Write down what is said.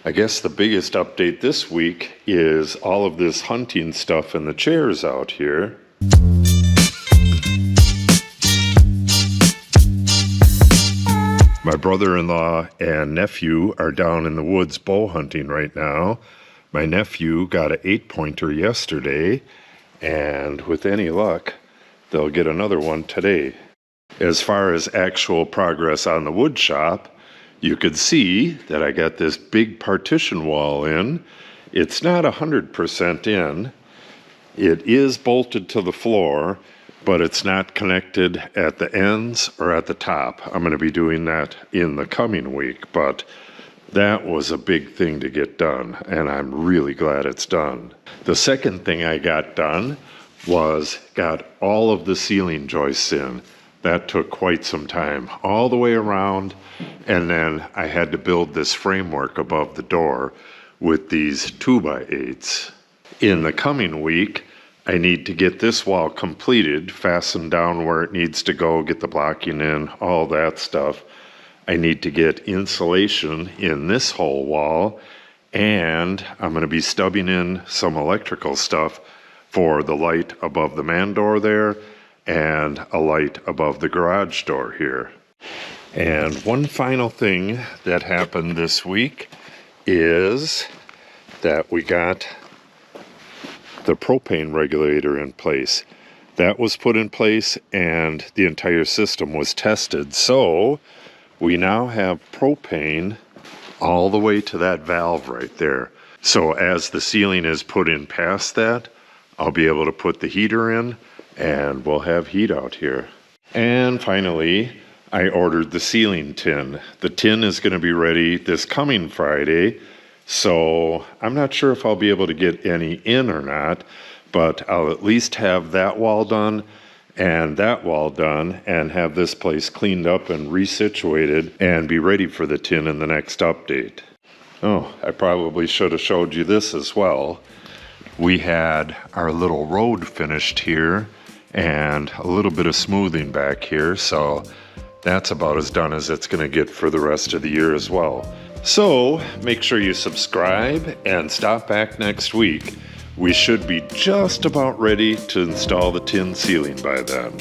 I guess the biggest update this week is all of this hunting stuff and the chairs out here. My brother-in-law and nephew are down in the woods bow hunting right now. My nephew got an 8-pointer yesterday, and with any luck, they'll get another one today. As far as actual progress on the wood shop, you could see that I got this big partition wall in. It's not 100% in. It is bolted to the floor, but it's not connected at the ends or at the top. I'm going to be doing that in the coming week, but that was a big thing to get done, and I'm really glad it's done. The second thing I got done was got all of the ceiling joists in. That took quite some time, all the way around, and then I had to build this framework above the door with these 2x8s. In the coming week, I need to get this wall completed, fastened down where it needs to go, get the blocking in, all that stuff. I need to get insulation in this whole wall, and I'm going to be stubbing in some electrical stuff for the light above the man door there, and a light above the garage door here. And one final thing that happened this week is that we got the propane regulator in place. That was put in place and the entire system was tested. So we now have propane all the way to that valve right there. So as the ceiling is put in past that, I'll be able to put the heater in and we'll have heat out here. And finally, I ordered the ceiling tin. The tin is going to be ready this coming Friday, so I'm not sure if I'll be able to get any in or not, but I'll at least have that wall done and that wall done and have this place cleaned up and resituated and be ready for the tin in the next update. Oh, I probably should have showed you this as well. We had our little road finished here and a little bit of smoothing back here, so that's about as done as it's going to get for the rest of the year as well. So make sure you subscribe and stop back next week. We should be just about ready to install the tin ceiling by then.